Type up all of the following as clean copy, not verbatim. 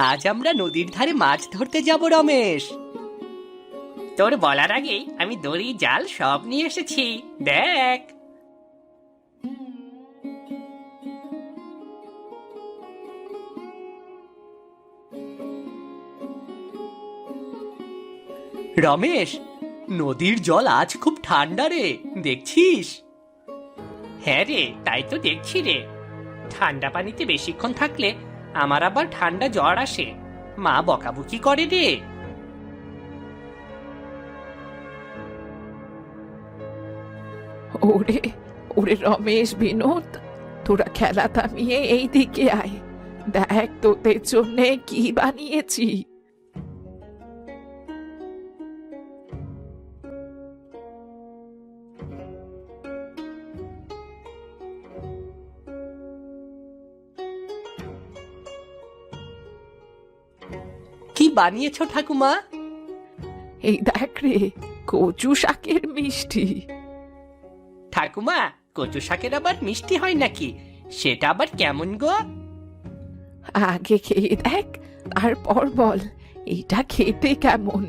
আজ আমরা নদীর ধারে মাছ ধরতে যাব রমেশ। তোর বলার আগেই আমি দড়ি জাল সব নিয়ে এসেছি, দেখ। রমেশ, নদীর জল আজ খুব ঠান্ডা রে, দেখছিস? হ্যাঁ রে, তাই তো দেখছি রে। ঠান্ডা পানিতে বেশিক্ষণ থাকলে আমার আবার ঠান্ডা জ্বর আসে, মা বকাবকি করে রে। ওরে ওরে রমেশ, বিনোদ, তোরা খেলা থামিয়ে এই দিকে আয়, দেখ তোদের জন্য কি বানিয়েছি। কি বানিয়েছো ঠাকুমা? এই দেখ রে, কচু শাকের মিষ্টি। ঠাকুমা, কচু শাকের আবার মিষ্টি হয় নাকি? সেটা আবার কেমন গো? আগে খেয়ে দেখ, তারপর বল এটা খেতে কেমন।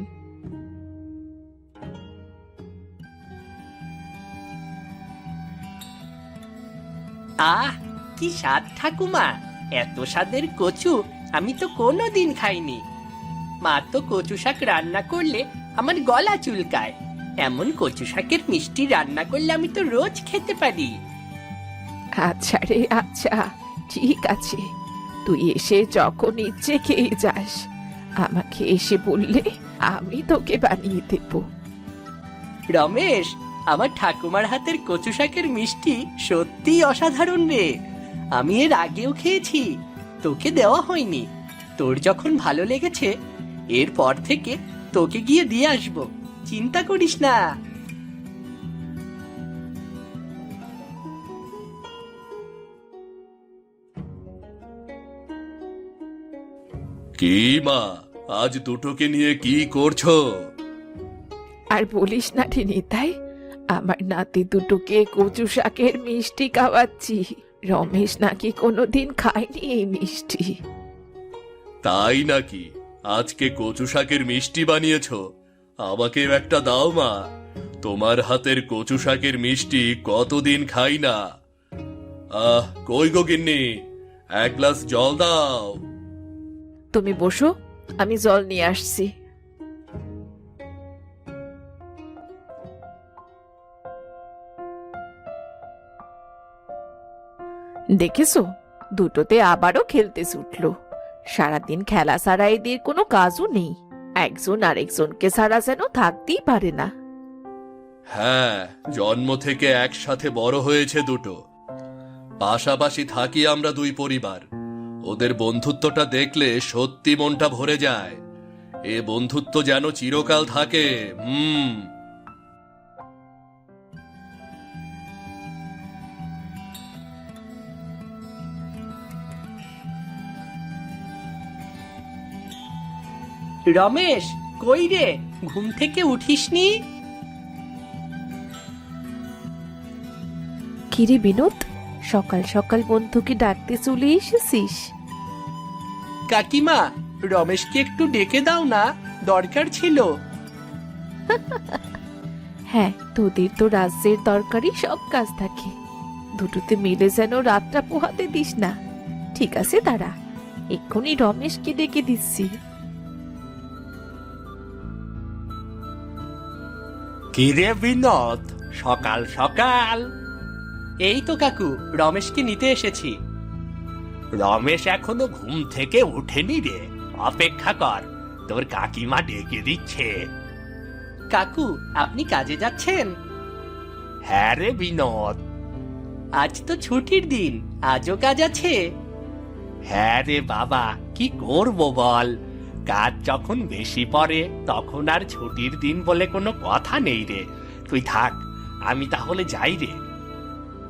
আহ, কি স্বাদ ঠাকুমা! এত স্বাদের কচু আমি তো কোনোদিন খাইনি। মা তো কচু শাক রান্না করলে আমার গলা চুলকায়। এমন কচু শাকের মিষ্টি রান্না করলে আমি তো রোজ খেতে পারি। আচ্ছা রে, আচ্ছা, ঠিক আছে, তুই এসে যখন ইচ্ছে খেয়ে যাস। আমাকে এসে বললে আমি তোকে বানিয়ে দেব। রমেশ, আমার ঠাকুমার হাতের কচু শাকের মিষ্টি সত্যি অসাধারণ রে। আমি এর আগেও খেয়েছি, তোকে দেওয়া হয়নি। তোর যখন ভালো লেগেছে, এরপর থেকে তোকে গিয়ে দিয়ে আসবো, চিন্তা করিস না। কি মা, আজ দুটোকে নিয়ে কি করছো? আর বলিস না রে নিতাই, আমার নাতি দুটোকে কচু শাকের মিষ্টি খাওয়াচ্ছি। রমেশ নাকি কোনোদিন খায়নি এই মিষ্টি। তাই নাকি? আজকে কচু শাকের মিষ্টি বানিয়েছো? আমাকে একটা দাও মা, তোমার হাতের কচু শাকের মিষ্টি কতদিন খাই না। কই গো গিন্নি, এক গ্লাস জল দাও। তুমি বসো, আমি জল নিয়ে আসছি। দেখেছো, দুটোতে আবারও খেলতে ছুটলো। সারাদিন খেলা ছাড়া এদের কোনো কাজও নেই। একজন আরেকজনকে ছাড়া যেন থাকতেই পারে না। হ্যাঁ, জন্ম থেকে একসাথে বড় হয়েছে দুটো। পাশাপাশি থাকি আমরা দুই পরিবার। ওদের বন্ধুত্বটা দেখলে সত্যি মনটা ভরে যায়। এ বন্ধুত্ব যেন চিরকাল থাকে। রমেশ, কই রে, ঘুম থেকে উঠিসনি? কিরে বিনোদ, সকাল সকাল বন্ধুকে ডাকতে চলে এসেছিস? কাকিমা, রমেশকে একটু ডেকে দাও না, দরকার ছিল। হ্যাঁ, তোদের তো রাজ্যের দরকারি সব কাজ থাকে, দুটোতে মিলে যেন রাতটা পোহাতে দিস না। ঠিক আছে, দাঁড়া, এক্ষুনি রমেশকে ডেকে দিচ্ছি। কিরে বিনোদ, সকাল সকাল? এই তো কাকু, রমেশকে নিতে এসেছি। রমেশ এখনো ঘুম থেকে ওঠেনি রে, অপেক্ষা কর, তোর কাকিমা ডেকে দিচ্ছে। কাকু, আপনি কাজে যাচ্ছেন? হ্যাঁ রে বিনোদ, আজ তো ছুটির দিন, আজও কাজ আছে। হ্যাঁ রে বাবা, কি করব বল, কাজ যখন বেশি পড়ে তখন আর ছুটির দিন বলে কোনো কথা নেই রে। তুই থাক, আমি তাহলে যাই রে।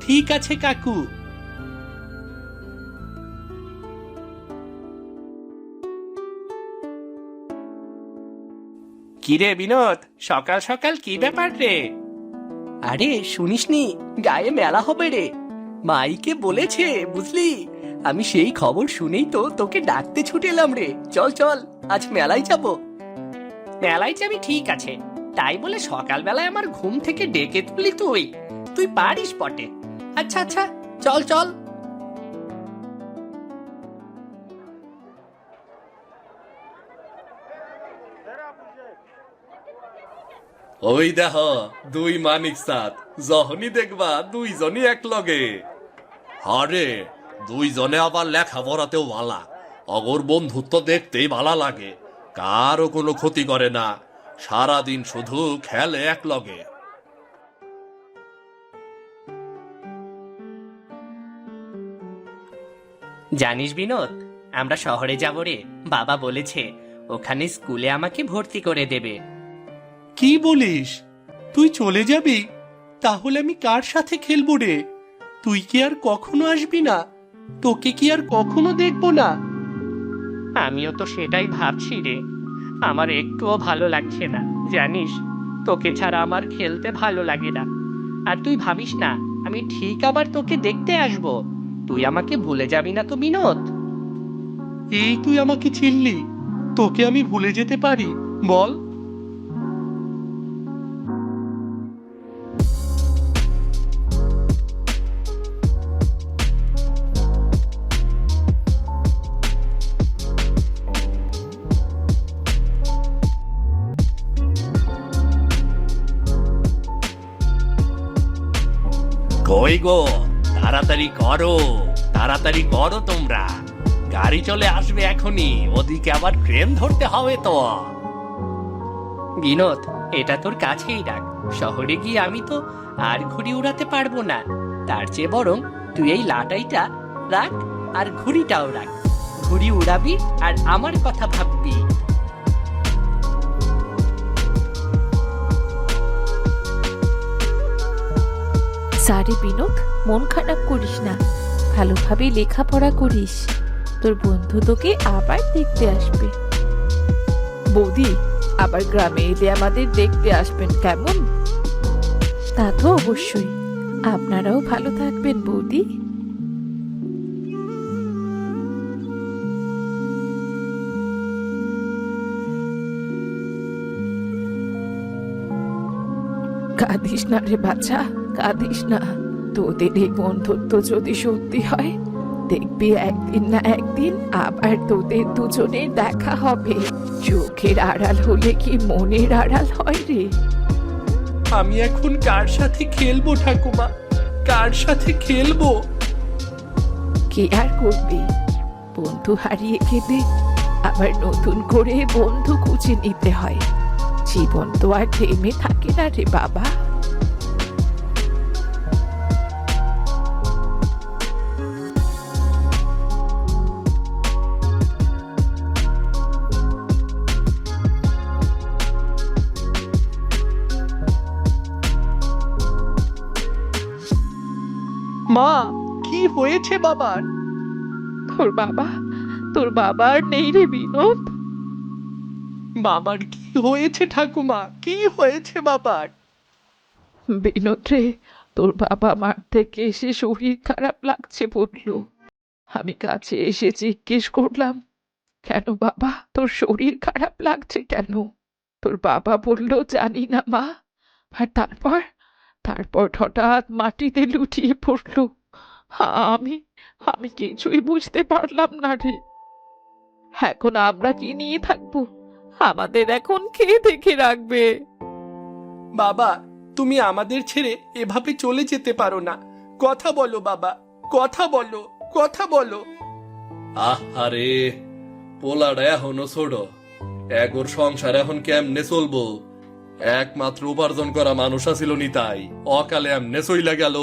ঠিক আছে কাকু। কিরে বিনোদ, সকাল সকাল কি ব্যাপার রে? আরে শুনিসনি, গায়ে মেলা হবে রে। মাইকে বলেছে বুঝলি, আমি সেই খবর শুনেই তো তোকে ডাকতে ছুটে এলাম রে। চল চল, আজ মেলায় যাব। মেলায় যাবি ঠিক আছে, তাই বলে সকালবেলায় আমার ঘুম থেকে ডেকে তুলি তুই? তুই পারিস বটে। আচ্ছা আচ্ছা, চল চল। ওই দেখ, দুই মানিক সাত, যখনই দেখবা দুইজনই এক লগে। আরে দুইজনে আবার লেখাপড়াতেও ভালা, অগর বন্ধুত্ব দেখতেই ভালা লাগে, কারও কোনো ক্ষতি করে না, সারাদিন শুধু খেলে এক লগে। জানিস বিনোদ, আমরা শহরে যাব রে। বাবা বলেছে ওখানে স্কুলে আমাকে ভর্তি করে দেবে। কি বলিস? তুই চলে যাবি? তাহলে আমি কার সাথে খেলবো রে? তুই কি আর কখনো আসবি না? তোকে কি আর কখনো দেখবো না? আমিও তো সেটাই ভাবছি রে। আমার একটুও ভালো লাগছে না জানিস, তোকে ছাড়া আমার খেলতে ভালো লাগে না। আর তুই ভাবিস না, আমি ঠিক আবার তোকে দেখতে আসব। তুই আমাকে ভুলে যাবি না তো বিনোদ? এই তুই আমাকে চিনলি, তোকে আমি ভুলে যেতে পারি বল? কই গো, তাড়াতাড়ি করো, তাড়াতাড়ি করো তোমরা। গাড়ি চলে আসবে এখনই, ওদিকে আবার ট্রেন ধরতে হবে তো। বিনোদ, এটা তোর কাছেই রাখ। শহরে গিয়ে আমি তো আর ঘুড়ি উড়াতে পারবো না। তার চেয়ে বরং তুই এই লাটাইটা রাখ, আর ঘুড়িটাও রাখ। ঘুড়ি উড়াবি আর আমার কথা ভাববি। সারে বিনোদ, মন খারাপ করিস না, ভালোভাবে লেখাপড়া করিস। তোর বন্ধু তোকে আবার দেখতে আসবে। বৌদি, আবার গ্রামে এলে আমাদের দেখতে আসবেন কেমন? তা তো অবশ্যই। আপনারাও ভালো থাকবেন বৌদি। কাঁদিস না রে বাচ্চা, কাঁদিস না। তোদের এই বন্ধুত্ব যদি সত্যি হয়, দেখবি একদিন না একদিন আবার তোদের দুজনের দেখা হবে। চোখের আড়াল হলে কি মনের আড়াল হয় রে? আমি এখন কার সাথে খেলবো ঠাকুমা? কার সাথে খেলবো? কি আর করবি, বন্ধু হারিয়ে গেলে আবার নতুন করে বন্ধু খুঁজে নিতে হয়। জীবন তো আর থেমে থাকে না রে বাবা। মা, কি হয়েছে বাবার? তোর বাবা আর নেই রে বিনোদ। বাবার কি হয়েছে ঠাকুমা? কি হয়েছে বাবার? বিনোদ রে, তোর বাবা মার থেকে এসে শরীর খারাপ লাগছে বললো। আমি কাছে এসে জিজ্ঞেস করলাম, কেন বাবা, তোর শরীর খারাপ লাগছে কেন? তোর বাবা বলল, জানি না মা। আর তারপর হঠাৎ মাটিতে লুটিয়ে পড়লো। আমি আমি কিছুই বুঝতে পারলাম না রে। এখন আমরা কি নিয়ে থাকবো? আমাদের এখন কে দেখে রাখবে? বাবা, তুমি আমাদের ছেড়ে এভাবে চলে যেতে পারো না। কথা বলো বাবা, কথা বলো, কথা বলো। আহারে, পোলাটা এখনো ছোট, এগোর সংসার এখন কেমনে চলবো? একমাত্র উপার্জন করা মানুষ আছিল নি, তাই অকালে এমনে চইলা গেল।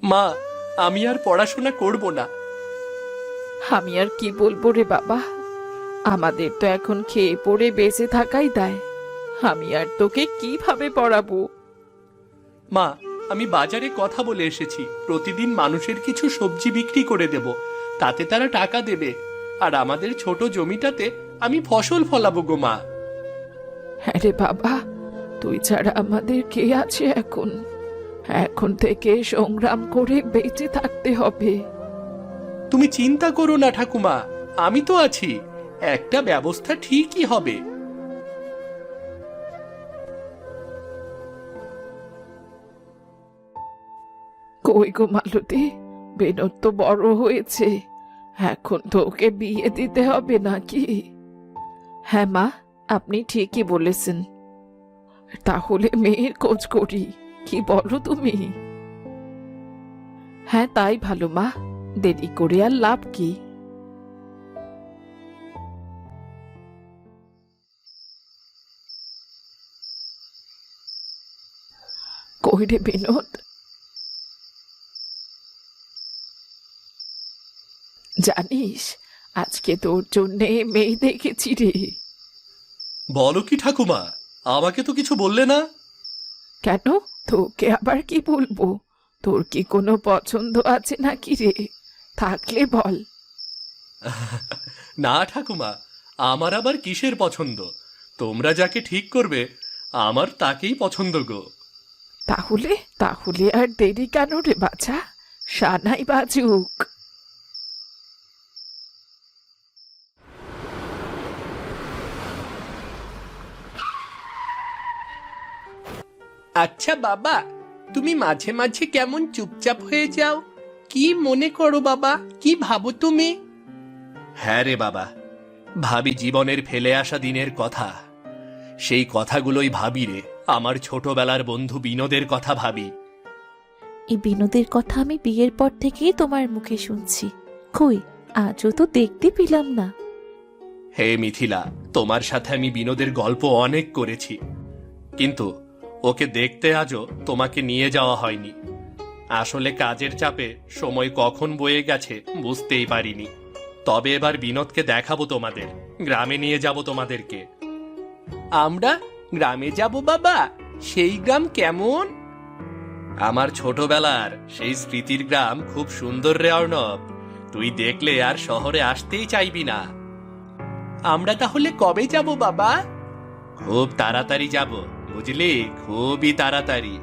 মা, আমি আর পড়াশোনা করব না। আমি আর কি বলবো রে বাবা, আমাদের তো এখন খেয়ে পড়ে বেঁচে থাকাই দায়। আমি আর তোকে কিভাবে পড়াবো? মা, আমি বাজারে কথা বলে এসেছি, প্রতিদিন মানুষের কিছু সবজি বিক্রি করে দেব, তাতে তারা টাকা দেবে। আর আমাদের ছোট জমিটাতে আমি ফসল ফলাবো গো মা। হ্যাঁ রে বাবা, তুই ছাড়া আমাদের কে আছে এখন? এখন থেকে সংগ্রাম করে বেঁচে থাকতে হবে। তুমি চিন্তা করো না ঠাকুমা, আমি তো আছি, একটা ব্যবস্থা ঠিকই হবে। কই গো মালতী, বিনোদ তো বড় হয়েছে, এখন তো ওকে বিয়ে দিতে হবে নাকি? হ্যাঁ মা, আপনি ঠিকই বলেছেন। তাহলে মেয়ের খোঁজ করি, কি বলো তুমি? হ্যাঁ তাই ভালো মা, দেরি করে আর লাভ কি? কই রে বিনোদ, জানিস আজকে তোর জন্য মেয়ে দেখেছি রে। বলো কি ঠাকুমা, আমাকে তো কিছু বললে না? কেন, তোকে আবার কি বলবো? তোর কি কোনো পছন্দ আছে নাকি রে? থাকলে বল। না ঠাকুমা, আমার আবার কিসের পছন্দ? তোমরা যাকে ঠিক করবে আমার তাকেই পছন্দ গো। তাহলে তাহলে আর দেরি কেন রে বাছা, সানাই বাজুক। আচ্ছা বাবা, তুমি মাঝে মাঝে কেমন চুপচাপ হয়ে যাও? কি মনে করো বাবা, কি ভাবো তুমি? হ্যাঁ রে বাবা, ভাবি জীবনের ফেলে আসা দিনের কথা। সেই কথাগুলোই ভাবি রে, আমার ছোটবেলার বন্ধু বিনোদের কথা ভাবি। এই বিনোদের কথা আমি বিয়ের পর থেকেই তোমার মুখে শুনছি, কই আজও তো দেখতে পেলাম না। হে মিথিলা, তোমার সাথে আমি বিনোদের গল্প অনেক করেছি, কিন্তু ওকে দেখতে আজও তোমাকে নিয়ে যাওয়া হয়নি। আসলে কাজের চাপে সময় কখন বয়ে গেছে বুঝতেই পারিনি। তবে এবার বিনোদকে দেখাবো তোমাদের, গ্রামে নিয়ে যাব তোমাদেরকে। আমরা গ্রামে যাব বাবা? সেই গ্রাম কেমন? আমার ছোটবেলার সেই স্মৃতির গ্রাম খুব সুন্দর রে অর্ণব, তুই দেখলে আর শহরে আসতেই চাইবি না। আমরা তাহলে কবে যাব বাবা? খুব তাড়াতাড়ি যাব, বুঝলি, খুবই তাড়াতাড়ি।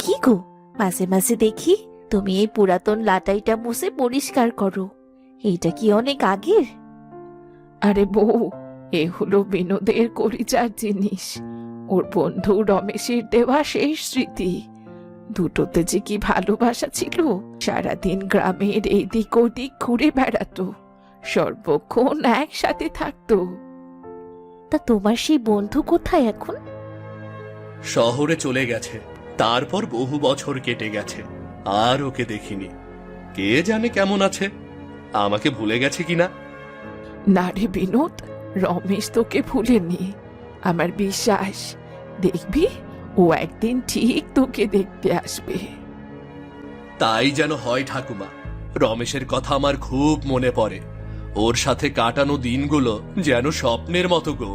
কি গো, মাঝে মাঝে দেখি তুমি এই পুরাতন লাটাইটা মুছে পরিষ্কার করো, এইটা কি অনেক আগের? আরে বউ, এ হলো বিনোদের কলিজার জিনিস, ওর বন্ধু রমেশের দেওয়া সেই স্মৃতি। দুটোতে যে কি ভালোবাসা ছিল, সারাদিন গ্রামের এদিক ওদিক ঘুরে বেড়াতো, সর্বক্ষণ একসাথে থাকতো। তা তোমার সেই বন্ধু কোথায় এখন? শহরে চলে গেছে, তারপর বহু বছর কেটে গেছে, আর ওকে দেখিনি। কে জানে কেমন আছে, আমাকে ভুলে গেছে কিনা। না রে বিনোদ, রমেশ তোকে ভুলেনি, আমার বিশ্বাস। দেখবি ও একদিন ঠিক তোকে দেখতে আসবে। তাই যেন হয় ঠাকুমা, রমেশের কথা আমার খুব মনে পড়ে। ওর সাথে কাটানো দিনগুলো যেন স্বপ্নের মতো গো।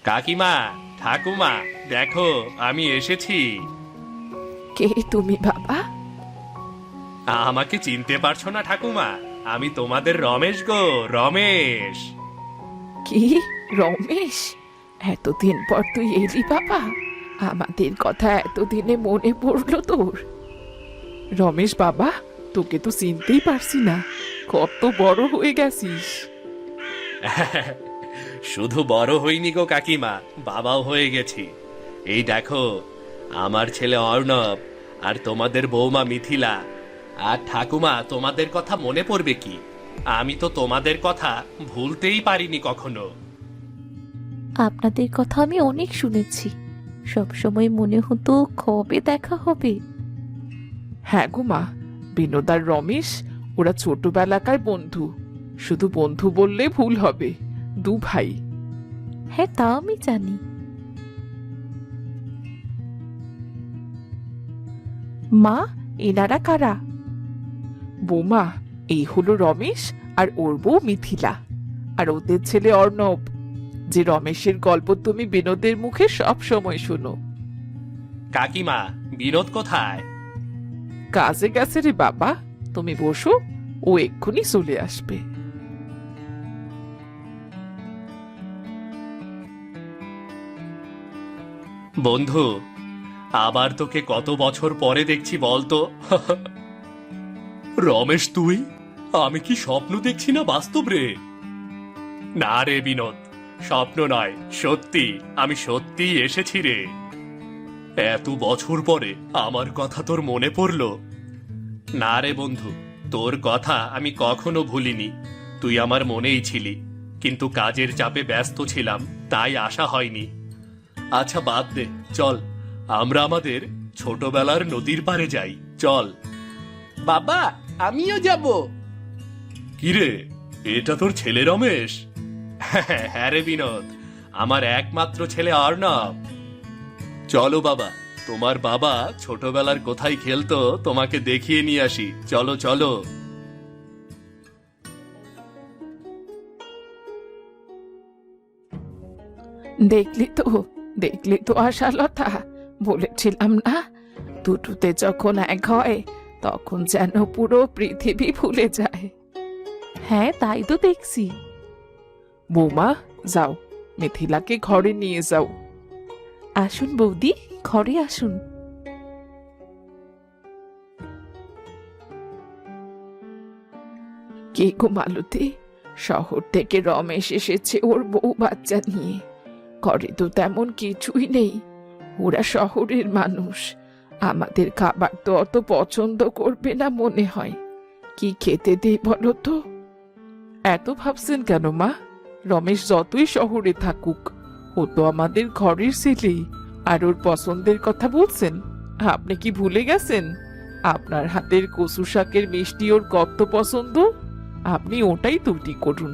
কাকিমা, ঠাকুমা, দেখো আমি এসেছি। কে তুমি বাবা? আমাকে চিনতে পারছো না ঠাকুমা? আমি তোমাদের রমেশ গো, রমেশ। কি, রমেশ? এতদিন পর তুই এলি বাবা? আমাদের কথা এতদিনে মনে পড়লো তোর? রমেশ বাবা, তোকে তো চিনতেই পারছি না, কত বড় হয়ে গেছিস। শুধু বড় হইনি গো কাকিমা, বাবাও হয়ে গেছি। এই দেখো, আমার ছেলে অর্ণব আর তোমাদের বৌমা মিথিলা। আর ঠাকুমা, তোমাদের কথা মনে পড়বে কি, আমি তো তোমাদের কথা ভুলতেই পারিনি কখনো। আপনাদের কথা আমি অনেক শুনেছি, সব সময় মনে হতো কবে দেখা হবে। হ্যাঁ গো মা, বিনোদ আর রমেশ ওরা ছোটবেলাকার বন্ধু। শুধু বন্ধু বললে ভুল হবে, দু ভাই। হ্যাঁ, তা আমি জানি। মা, এনারা কারা? বৌমা, এই হলো রমেশ আর ওর বউ মিথিলা, আর ওদের ছেলে অর্ণব, যে রমেশের গল্প তুমি বিনোদের মুখে সব সময় শোনো। কাকিমা, বিনোদ কোথায়? কাজে গেছে রে বাবা, তুমি বসো, ও এক্ষুনি চলে আসবে। বন্ধু, আবার তোকে কত বছর পরে দেখছি বলতো। রমেশ, তুই? আমি কি স্বপ্ন দেখছি না বাস্তব রে? না রে বিনোদ, স্বপ্ন নয়, সত্যি, আমি সত্যিই এসেছি রে। এত বছর পরে আমার কথা তোর মনে পড়লো? না রে বন্ধু, তোর কথা আমি কখনো ভুলিনি। তুই আমার মনেই ছিলি, কিন্তু কাজের চাপে ব্যস্ত ছিলাম, তাই আসা হয়নি। আচ্ছা বাদ দে, চল আমরা আমাদের ছোটবেলার নদীর পাড়ে যাই, চল। বাবা, আমিও যাব। কিরে, এটা তোর ছেলে রমেশ? হ্যাঁ রে বিনোদ, আমার একমাত্র ছেলে অর্ণব। চলো বাবা, তোমার বাবা ছোটবেলার কোথায় খেলতো তোমাকে দেখিয়ে নিয়ে আসি, চলো চলো। দেখলি তো আশালতা, বলেছিলাম না, দুটোতে যখন এক হয় তখন যেন পুরো পৃথিবী ভুলে যায়। হ্যাঁ, তাই তো দেখছি। বৌমা, যাও, মিথিলাকে ঘরে নিয়ে যাও। আসুন বৌদি, ঘরে আসুন। কি গো মালতী, শহর থেকে রমেশ এসেছে ওর বউ বাচ্চা নিয়ে। ঘরে তো তেমন কিছুই নেই, ওরা শহরের মানুষ, আমাদের খাবার তো অত পছন্দ করবে না মনে হয়। কি খেতে দেই বলো তো? এত ভাবছেন কেন মা? রমেশ যতই শহরে থাকুক, ও তো আমাদের ঘরের ছেলেই, আর ওর পছন্দের কথা বলছেন। আপনি কি ভুলে গেছেন আপনার হাতের কচু শাকের মিষ্টি ওর কত পছন্দ? আপনি ওটাই তৈরি করুন,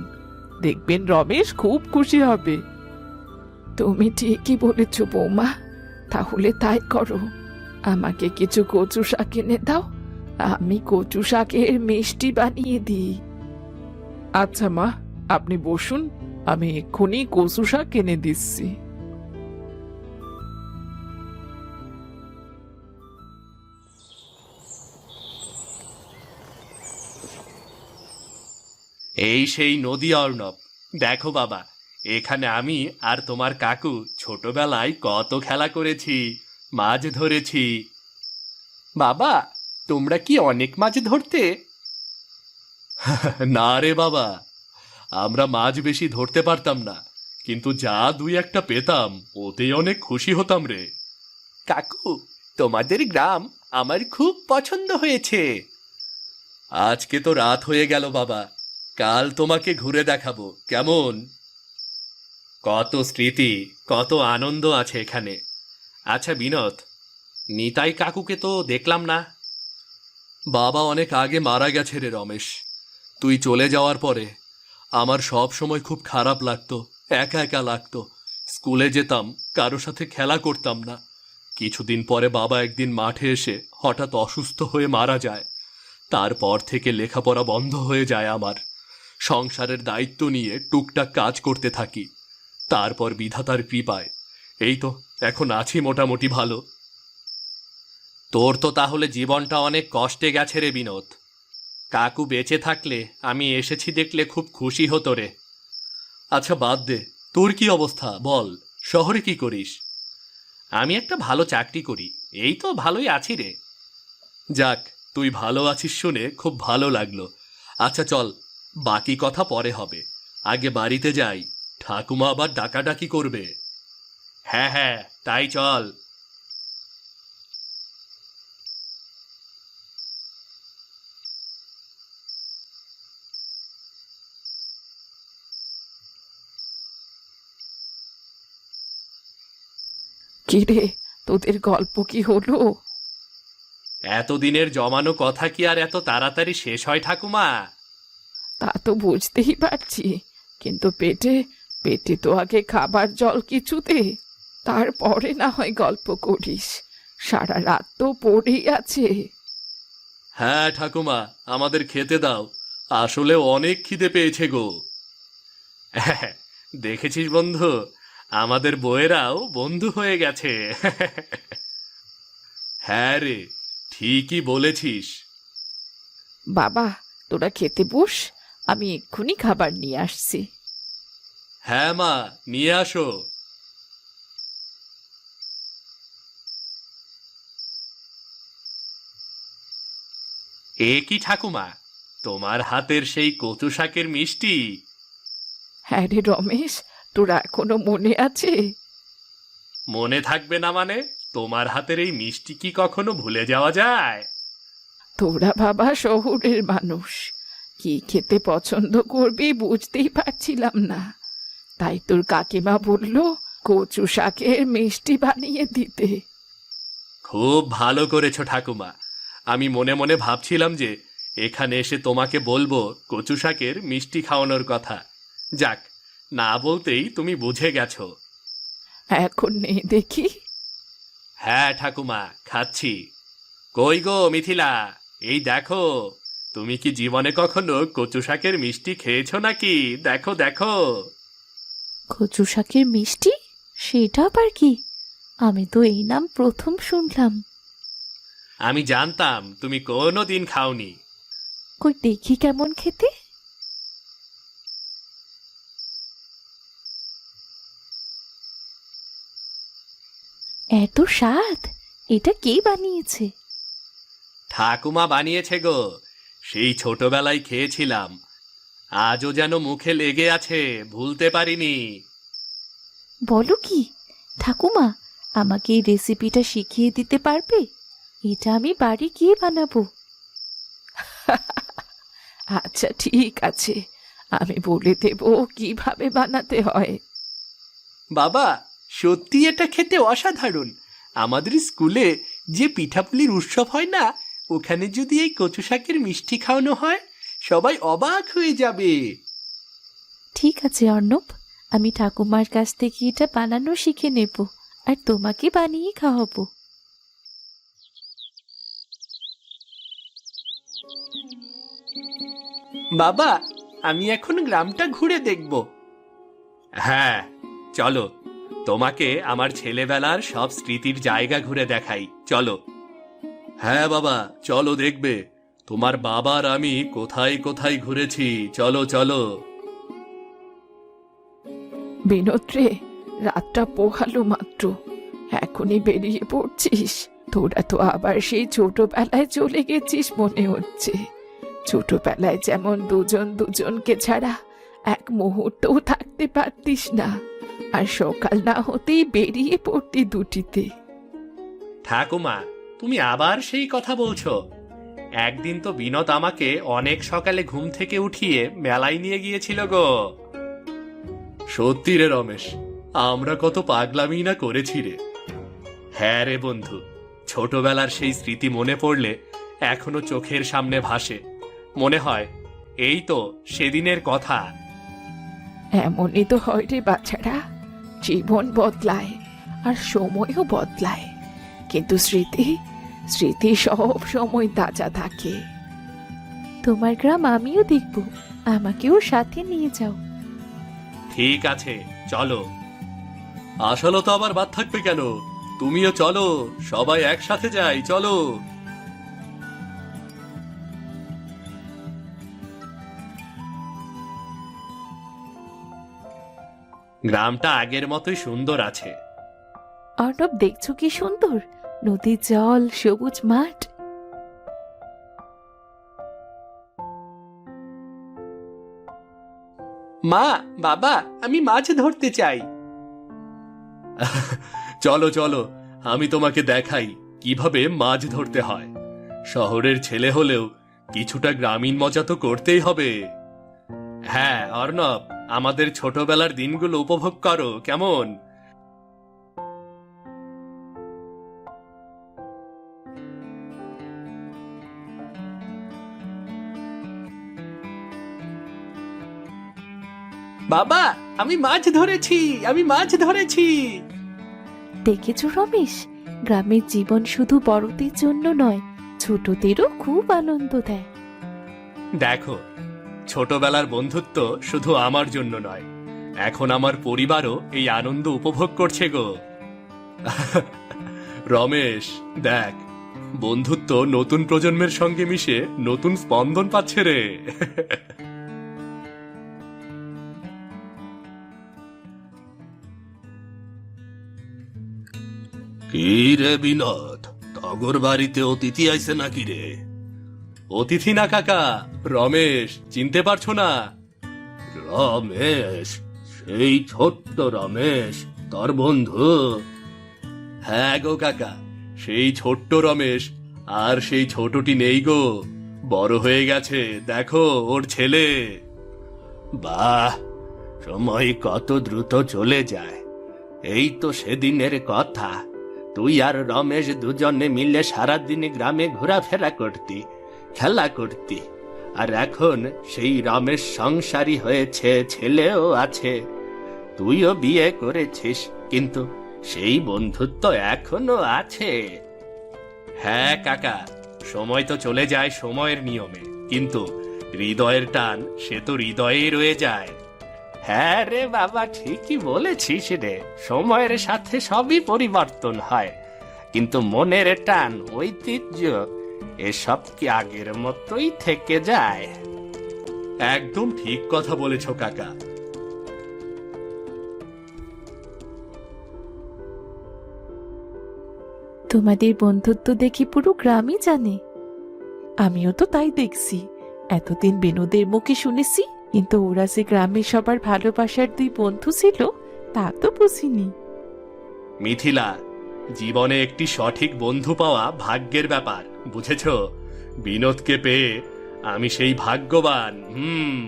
দেখবেন রমেশ খুব খুশি হবে। তুমি ঠিকই বলেছ বৌমা, তাহলে তাই করো। আমাকে কিছু কচু শাক এনে দাও, আমি কচু শাকের মিষ্টি বানিয়ে দিই। আচ্ছা মা, আপনি বসুন, আমি এক্ষুনি কচু শাক এনে দিচ্ছি। এই সেই নদী অর্ণব। দেখো বাবা, এখানে আমি আর তোমার কাকু ছোটবেলায় কত খেলা করেছি, মাছ ধরেছি। বাবা, তোমরা কি অনেক মাছ ধরতে? না রে বাবা, আমরা মাছ বেশি ধরতে পারতাম না, কিন্তু যা দুই একটা পেতাম ওতেই অনেক খুশি হতাম রে। কাকু, তোমাদের গ্রাম আমার খুব পছন্দ হয়েছে। আজকে তো রাত হয়ে গেল বাবা, কাল তোমাকে ঘুরে দেখাবো, কেমন? কত স্মৃতি, কত আনন্দ আছে এখানে। আচ্ছা বিনোদ, নিতাই কাকুকে তো দেখলাম না। বাবা অনেক আগে মারা গেছে রে রমেশ। তুই চলে যাওয়ার পরে আমার সব সময় খুব খারাপ লাগতো, একা একা লাগতো। স্কুলে যেতাম, কারো সাথে খেলা করতাম না। কিছুদিন পরে বাবা একদিন মাঠে এসে হঠাৎ অসুস্থ হয়ে মারা যায়। তারপর থেকে লেখাপড়া বন্ধ হয়ে যায় আমার। সংসারের দায়িত্ব নিয়ে টুকটাক কাজ করতে থাকি। তারপর বিধাতার কৃপায় এই তো এখন আছি মোটামুটি ভালো। তোর তো তাহলে জীবনটা অনেক কষ্টে গেছে রে বিনোদ। কাকু বেঁচে থাকলে আমি এসেছি দেখলে খুব খুশি হতো রে। আচ্ছা বাদ দে, তোর কি অবস্থা বল, শহরে কি করিস? আমি একটা ভালো চাকরি করি, এই তো ভালোই আছি রে। যাক, তুই ভালো আছিস শুনে খুব ভালো লাগলো। আচ্ছা চল, বাকি কথা পরে হবে, আগে বাড়িতে যাই, ঠাকুমা আবার ডাকাডাকি করবে। হ্যাঁ হ্যাঁ, তাই চল। কিরে, তোদের গল্প কি হলো? এতদিনের জমানো কথা কি আর এত তাড়াতাড়ি শেষ হয় ঠাকুমা? তা তো বুঝতেই পারছি, কিন্তু পেটে পেটে তো আগে খাবার জল কিছু দে, তারপরে না হয় গল্প করিস। সারা রাত তো পড়েই আছে। হ্যাঁ ঠাকুমা, আমাদের খেতে দাও, আসলে অনেক খিদে পেয়েছে গো। দেখেছিস বন্ধু, আমাদের বউয়েরাও বন্ধু হয়ে গেছে। হ্যাঁ রে, ঠিকই বলেছিস। বাবা, তোরা খেতে বস, আমি এক্ষুনি খাবার নিয়ে আসছি। হ্যাঁ মা, নিয়ে আসো। এ কি ঠাকুমা, তোমার হাতের সেই কচু শাকের মিষ্টি? হ্যাঁ রে রমেশ, তোরা এখনো মনে আছে? মনে থাকবে না মানে? তোমার হাতের এই মিষ্টি কি কখনো ভুলে যাওয়া যায়? তোরা বাবা শহরের মানুষ, কি খেতে পছন্দ করবি বুঝতেই পারছিলাম না, তাই তোর কাকিমা বলল কচু শাকের মিষ্টি বানিয়ে দিতে। খুব ভালো করেছো ঠাকুমা। আমি মনে মনে ভাবছিলাম যে এখানে এসে তোমাকে বলবো কচু শাকের মিষ্টি খাওয়ানোর কথা। যাক, না বলতেই তুমি বুঝে গেছো। এখন নেই দেখি। হ্যাঁ ঠাকুমা, খাচ্ছি। কই গো মিথিলা, এই দেখো, তুমি কি জীবনে কখনো কচু শাকের মিষ্টি খেয়েছো নাকি? দেখো দেখো। কচু শাকের মিষ্টি? সেটা আবার কি? আমি তো এই নাম প্রথম শুনলাম। আমি জানতাম তুমি কোনো দিন খাওনি। কই দেখি কেমন খেতে। এত স্বাদ! এটা কে বানিয়েছে? ঠাকুমা বানিয়েছে গো, সেই ছোটবেলায় খেয়েছিলাম, আজও যেন মুখে লেগে আছে, ভুলতে পারিনি। বলো কি ঠাকুমা, আমাকে এই রেসিপিটা শিখিয়ে দিতে পারবে? এটা আমি বাড়ি গিয়ে বানাবো। আচ্ছা ঠিক আছে, আমি বলে দেব কিভাবে বানাতে হয়। বাবা, সত্যি এটা খেতে অসাধারণ। আমাদের স্কুলে যে পিঠাপুলির উৎসব হয় না, ওখানে যদি এই কচু শাকের মিষ্টি খাওয়ানো হয়, সবাই অবাক হয়ে যাবে। ঠিক আছে অর্ণব, আমি ঠাকুমার কাছ থেকে এটা বানানো শিখে নেব, আর তোমাকে বানিয়ে খাওয়াবো। বাবা, আমি এখন গ্রামটা ঘুরে দেখব। হ্যাঁ, চলো, তোমাকে আমার ছেলেবেলার সব স্মৃতির জায়গা ঘুরে দেখাই, চলো। হ্যাঁ বাবা, চলো, দেখবে তোমার বাবার আমি কোথায় কোথায় ঘুরেছি। চলো চলো। বিনোদ রে, রাতটা পোহালো মাত্র, এখনই বেরিয়ে পড়ছিস? তোরা তো আবার সেই ছোটবেলায় চলে গেছিস মনে হচ্ছে। ছোটবেলায় যেমন দুজন দুজনকে ছাড়া এক মুহূর্তও থাকতে পারতিস না, আর সকাল না হতেই বেরিয়ে পড়তি দুটিতে। ঠাকুমা, তুমি আবার সেই কথা বলছো? একদিন তো বিনোদ আমাকে অনেক সকালে ঘুম থেকে উঠিয়ে মেলায় নিয়ে গিয়েছিল গো। সত্যি রে রমেশ, আমরা কত পাগলামি না করেছি রে। হ্যাঁ রে বন্ধু, ছোটবেলার সেই স্মৃতি মনে পড়লে এখনো চোখের সামনে ভাসে। মনে হয় এই তো সেদিনের কথা। এমনই তো হয় রে বাচ্চারা, জীবন বদলায় আর সময়ও বদলায়, কিন্তু স্মৃতি স্মৃতি সব সময় তাজা থাকে। তোমার গ্রাম আমিও দেখব, আমাকেও সাথে নিয়ে যাও। ঠিক আছে, চলো। আসলে তো আবার বাদ থাকবে কেন? তুমিও চলো, সবাই একসাথে যাই, চলো। গ্রামটা আগের মতোই সুন্দর আছে। অর্ণব, দেখছো কি সুন্দর নদীর জল, সবুজ মাঠ। মা, বাবা, আমি মাছ ধরতে চাই। চলো চলো, আমি তোমাকে দেখাই কিভাবে মাছ ধরতে হয়। শহরের ছেলে হলেও কিছুটা গ্রামীণ মজা তো করতেই হবে। হ্যাঁ অর্ণব, আমাদের ছোটবেলার দিনগুলো উপভোগ করো, কেমন? বাবা, আমি মাছ ধরেছি, আমি মাছ ধরেছি। দেখেছো রমেশ, গ্রামের জীবন শুধু বড়দের জন্য নয়, ছোটদেরও খুব আনন্দ দেয়। দেখো, ছোটবেলার বন্ধুত্ব শুধু আমার জন্য নয়, এখন আমার পরিবারও এই আনন্দ উপভোগ করছে গো। রমেশ, দেখ, বন্ধুত্ব নতুন প্রজন্মের সঙ্গে মিশে নতুন স্পন্দন পাচ্ছে রে। কি রে বিনোদ, তগর বাড়িতে অতিথি আইছে নাকি রে? অতিথি না কাকা, রমেশ, চিনতে পারছো না? রমেশ, সেই ছোট্ট রমেশ, তোর বন্ধু? হ্যাঁ গো কাকা, সেই ছোট্ট রমেশ। আর সেই ছোটটি নেই গো, বড় হয়ে গেছে, দেখো ওর ছেলে। বাহ, সময় কত দ্রুত চলে যায়। এই তো সেদিনের কথা, তুই আর রমেশ দুজনে মিলে সারাদিন গ্রামে ঘোরাফেরা করতি, খেলা করতি। আর এখন সেই রমেশ সংসারী হয়েছে, ছেলেও আছে, তুইও বিয়ে করেছিস, কিন্তু সেই বন্ধুত্ব এখনো আছে। হ্যাঁ কাকা, সময় তো চলে যায় সময়ের নিয়মে, কিন্তু হৃদয়ের টান সে তো হৃদয়েই রয়ে যায়। হ্যাঁ রে বাবা, ঠিকই বলেছিস রে, সময়ের সাথে সবই পরিবর্তন হয়, কিন্তু মনের টান, ঐতিহ্য, এসব কি আগের মতোই থেকে যায়। একদম ঠিক কথা বলেছ কাকা। তোমাদের বন্ধুত্ব দেখি পুরো গ্রামই জানে। আমিও তো তাই দেখছি, এতদিন বিনোদের মুখে শুনেছি, কিন্তু ওরা যে গ্রামে সবার ভালোবাসার দুই বন্ধু ছিল তা তো বুঝিনি। মিথিলা, জীবনে একটি সঠিক বন্ধু পাওয়া ভাগ্যের ব্যাপার, বুঝেছ? বিনোদকে পেয়ে আমি সেই ভাগ্যবান।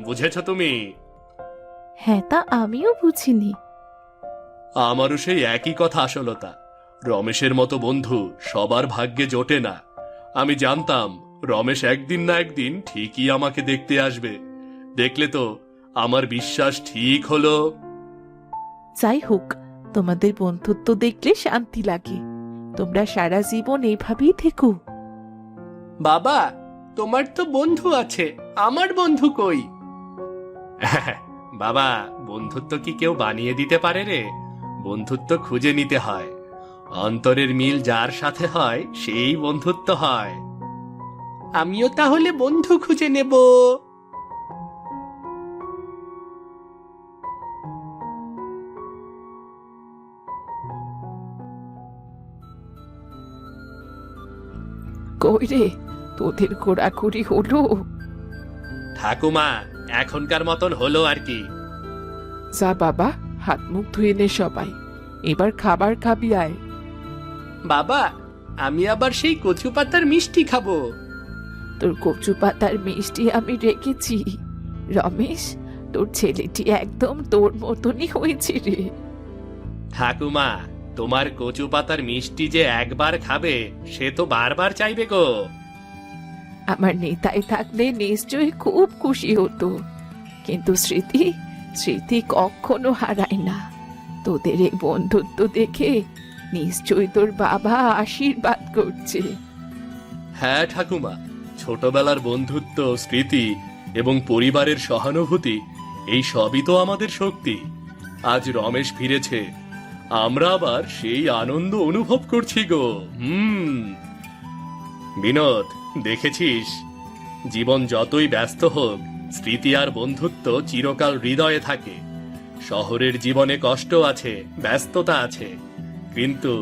বুঝেছ তুমি? হ্যাঁ, তা আমিও বুঝিনি। আমারও সেই একই কথা আসলতা। রমেশের মতো বন্ধু সবার ভাগ্যে জোটে না। আমি জানতাম রমেশ একদিন না একদিন ঠিকই আমাকে দেখতে আসবে। দেখলে তো, আমার বিশ্বাস ঠিক হলো। যাই হোক, তোমাদের বন্ধুত্ব দেখলে শান্তি লাগে। তোমরা সারা জীবন এইভাবেই থেকো। বাবা, তোমার তো বন্ধু আছে, আমার বন্ধু কই? বাবা, বন্ধুত্ব কি কেউ বানিয়ে দিতে পারে রে? বন্ধুত্ব খুঁজে নিতে হয়। অন্তরের মিল যার সাথে হয় সেই বন্ধুত্ব হয়। আমিও তাহলে বন্ধু খুঁজে নেব। কই রে, তোদের ঘোরাঘুরি হলো? ঠাকুমা, এখনকার মতন হলো আর কি। যা বাবা, হাত মুখ ধুয়ে নে সবাই, এবার খাবার খাবি আয়। বাবা, আমি আবার সেই কচু পাতার মিষ্টি খাবো। তোর কচু পাতার মিষ্টি আমি রেখেছি। রমেশ, তোর ছেলেটি একদম তোর মতনই হয়েছে রে। ঠাকুমা, তোমার কচু পাতার মিষ্টি যে একবার খাবে সে তো বারবার চাইবে গো। আমার নেতায় থাকলে নিশ্চয়ই খুব খুশি হতো, কিন্তু স্মৃতি স্মৃতি কখনো হারায় না। তোদের এই বন্ধুত্ব দেখে নিশ্চয়ই তোর বাবা আশীর্বাদ করছে। হ্যাঁ ঠাকুমা, ছোটবেলার বন্ধুত্ব, স্মৃতি এবং পরিবারের সহানুভূতি, এই সবই তো আমাদের শক্তি। আজ রমেশ ফিরেছে, আমরা আবার সেই আনন্দ অনুভব করছি গো। বিনোদ, দেখেছিস, জীবন যতই ব্যস্ত হোক, স্মৃতি আর বন্ধুত্ব চিরকাল হৃদয়ে থাকে। শহরের জীবনে কষ্ট আছে, ব্যস্ততা আছে, কিন্তু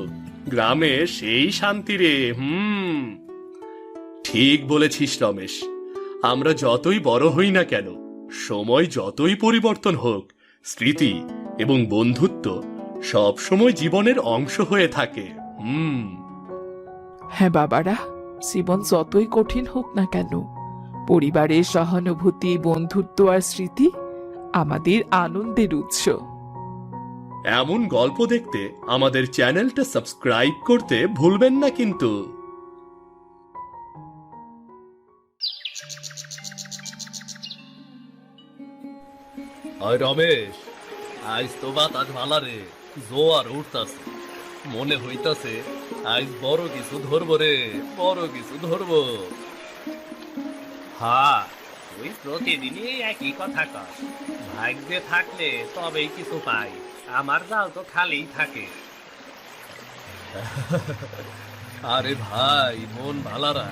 গ্রামে সেই শান্তি রে। ঠিক বলেছিস রমেশ, আমরা যতই বড় হই না কেন, সময় যতই পরিবর্তন হোক, স্মৃতি এবং বন্ধুত্ব সব সময় জীবনের অংশ হয়ে থাকে। হ্যাঁ বাবারা, জীবন যতই কঠিন হোক না কেন, পরিবারের সহানুভূতি, বন্ধুত্ব আর স্মৃতি আমাদের আনন্দের উৎস। এমন গল্প দেখতে আমাদের চ্যানেলটা সাবস্ক্রাইব করতে ভুলবেন না কিন্তু। আর রমেশ, আজ তো বাতাস ভালা রে, জোয়ার উঠতাছে। মনে হইতাছে আজ বড় কিছু ধরবো রে, বড় কিছু ধরবো। হ্যাঁ, তুই প্রতিদিনই একই কথা কর। ভাগ্যে থাকলে তবেই কিছু পাই, আমার জাল তো খালিই থাকে। আরে ভাই, মন ভালারা,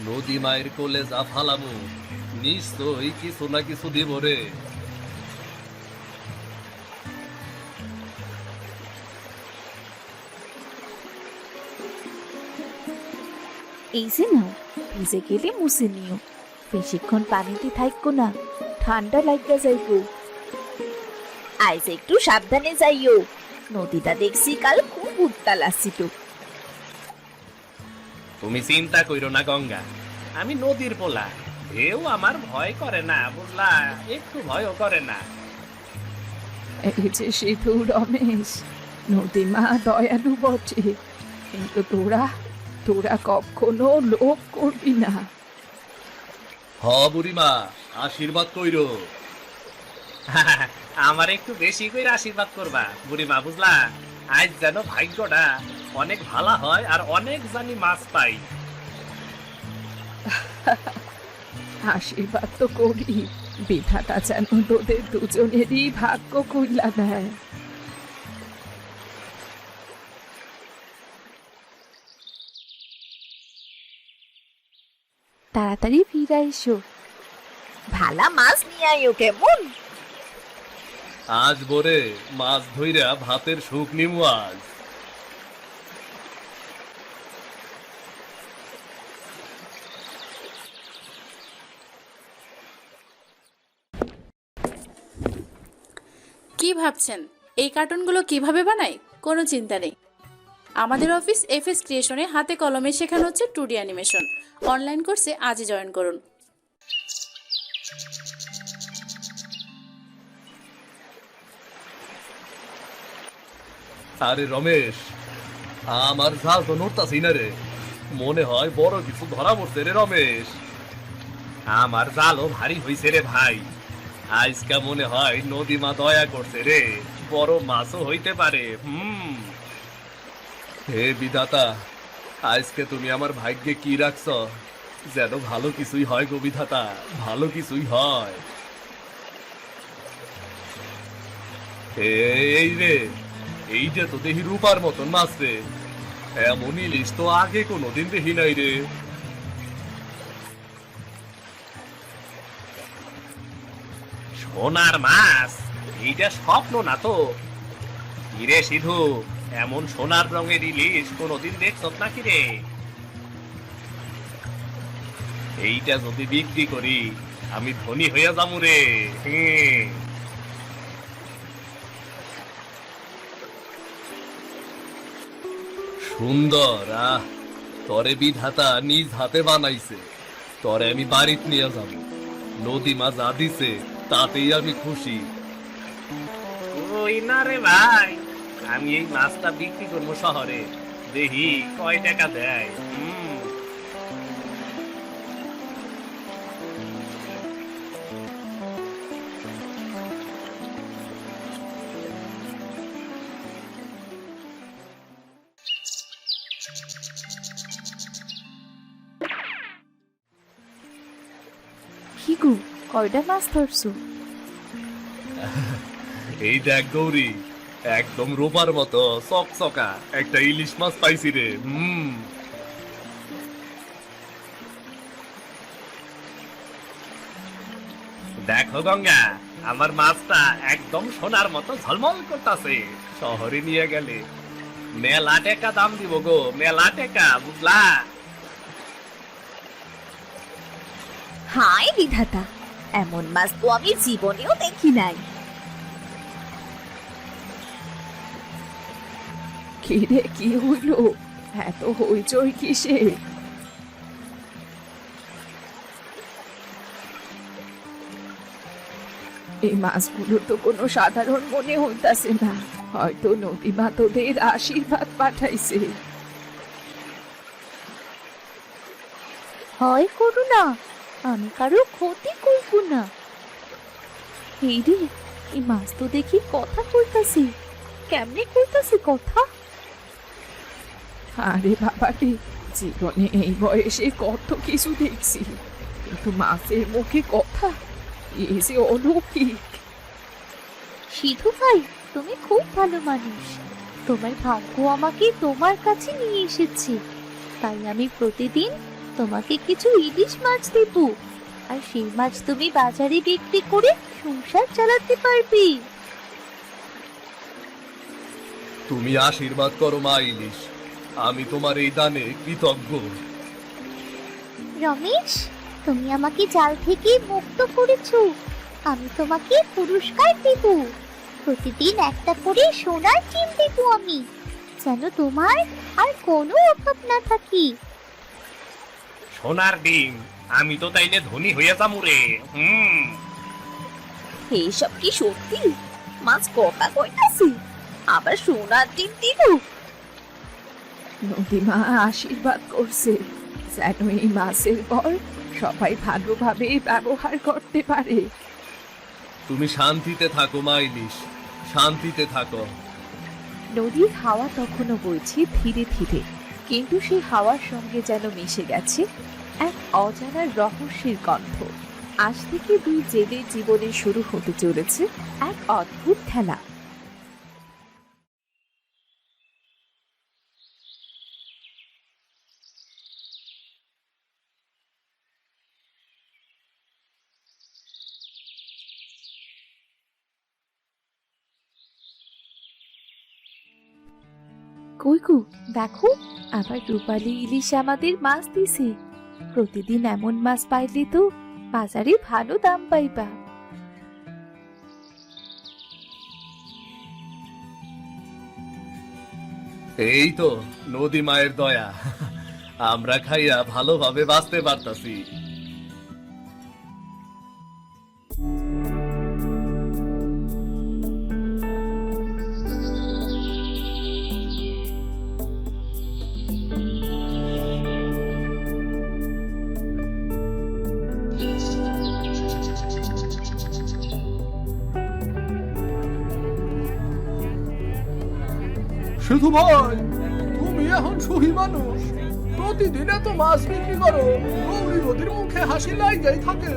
নদী মায়ের কোলে যা ফালামু, নিশ্চয়ই কিছু না কিছু দিব রে। এই যে নাও, ভিজে গেলে মুছে নিও। বেশিক্ষণ পানিতে থাকো না, ঠান্ডা লাগা যাইবো। আজ একটু সাবধানে যাইও, নদীটা দেখছি কাল খুব উত্তাল আসছিল। তুমি চিন্তা কইরো না গঙ্গা, আমি নদীর পোলা, ঢেউ আমার ভয় করে না, বুঝলা? একটু ভয়ও করে না। এই যে সিধু রমেশ, নদীমা দয়ালু বটে, কিন্তু তোরা তোরা কখনো লোভ করবি না। হ বুড়িমা, আশীর্বাদ কইরো। আমার একটু বেশি করে আশীর্বাদ করবা বুড়িমা, বুঝলা? আজ যেন ভাগ্যটা অনেক ভালো হয় আর অনেক জানি মাছ পাই। আশীর্বাদ তো করি, বিধাতা যেন তোদের দুজনেরই ভাগ্য কইলা দেয়। তাড়াতাড়ি ফিরে এসো, ভালা মাছ নিয়ে আইও কেমন। আজ বরে মাছ ধইরা ভাতের সুখ নিমু আজ। কি ভাবছেন এই কার্টুনগুলো কিভাবে বানাই? কোনো চিন্তা নেই, আমাদের অফিস এফএস ক্রিয়েশনে হাতে কলমে শেখানো হচ্ছে 2D অ্যানিমেশন। অনলাইন কোর্সে আজই জয়েন করুন। আরে রমেশ, আমার জাল তো নড়তাছি না রে, মনে হয় বড় কিছু ধরা পড়ছে রে রমেশ। আমার জালও ভারী হইছে রে ভাই, আজকে মনে হয় নদী মা দয়া করছে রে, বড় মাছও হইতে পারে। হে বিধাতা, আজকে তুমি আমার ভাগ্যে কি রাখছ, যেন ভালো কিছুই হয় গো বিধাতা, ভালো কিছুই হয়। এই রে, এইটা তো দেখি রূপার মতন মাছ রে, এমন ইলিশ তো আগে কোনোদিন দেখি নাই রে। সোনার মাছ, এইটা স্বপ্ন না তো? কিরে সিধু, এমন সোনার রঙের ইলিশ কোনোদিন দেখছ নাকি রে? এইটা যদি বিক্রি করি আমি ধনী হইয়া যাবো রে। সুন্দর, তরে বিধাতা নিজ হাতে বানাইছে, তরে আমি বাড়িতে নিয়ে যাব। নদী মা যা দিছে তাতেই আমি খুশি। ওই না রে ভাই, আমি এই মাছটা বিক্রি করবো শহরে, দেখি কয় টাকা দেয়। কি গো, কয়টা মাছ ধরছো? এই দেখ গৌরী, একদম রূপার মতো চকচকা একটা ইলিশ মাছ পাইছি রে। দেখো গঙ্গা, আমার মাছটা একদম সোনার মতো ঝলমল করতেছে। শহরে নিয়ে গেলে মেলা টাকা দাম দিব গো, মেলা টাকা, বুঝলা? হায় বিধাতা, এমন মাছ তো আমি জীবনেও দেখি নাই। কি রে, কি হইল? এত হইচই কিসে? এই মাছগুলো তো কোনো সাধারণ মনে হইতাছে না, হয়তো নদীমা তোদের আশীর্বাদ পাঠাইছে। হয় করু না, আমি কারো ক্ষতি করব না। এই রে, এই মাছ তো দেখি কথা কইতাছি, কেমনে কইতাছি কথা? আরে বাবা রে, জীবনে এই বয়সে কত কিছু দেখছি, কিন্তু মাছের মুখে কথা, এ যে অলৌকিক। সিধু ভাই, তুমি খুব ভালো মানুষ। তোমার ভাগ্য আমাকে তোমার কাছে নিয়ে এসেছে, তাই আমি প্রতিদিন তোমাকে কিছু ইলিশ মাছ দেব, আর সেই মাছ তুমি বাজারে বিক্রি করে সংসার চালাতে পারবে। তুমি আশীর্বাদ করো মা ইলিশ, আমি তোমার এই দানে কৃতজ্ঞ। রমেশ, তুমি আমাকে জাল থেকে মুক্ত করেছো, আমি তোমাকে পুরস্কার দেব। প্রতিদিন একটা করে সোনার ডিম দেব আমি, যেন তোমার আর কোনো অভাব না থাকে। সোনার ডিম? আমি তো তাইলে ধনী হয়ে যাবো রে। এইসব কি সত্যি? মাছ কথা কইতাছি, আবার সোনার ডিম দিব? নদীমা আশীর্বাদ করছে যেন এই মাছের পর সবাই ভালোভাবে ব্যবহার করতে পারে। তুমি শান্তিতে থাকো মা ইলিশ, শান্তিতে থাকো। নদীর হাওয়া তখনও বইছে ধীরে ধীরে, কিন্তু সেই হাওয়ার সঙ্গে যেন মিশে গেছে এক অজানা রহস্যের গন্ধ। আজ থেকে দুই জেলের জীবনে শুরু হতে চলেছে এক অদ্ভুত খেলা। কই গো, দেখো আবার রূপালী ইলিশ আমাদের মাছ দিছে। প্রতিদিন এমন মাছ পাইলে তো বাজারে ভালো দাম পাইবা। এই তো নদী মায়ের দয়া, আমরা খাইয়া ভালোভাবে বাঁচতে পারতাছি। শুধু ভাই, তুমি এখন সুখী মানুষ, প্রতিদিন এত মাছ বিক্রি করো, গৌরী নদীর মুখে হাসি লাগাই থাকে।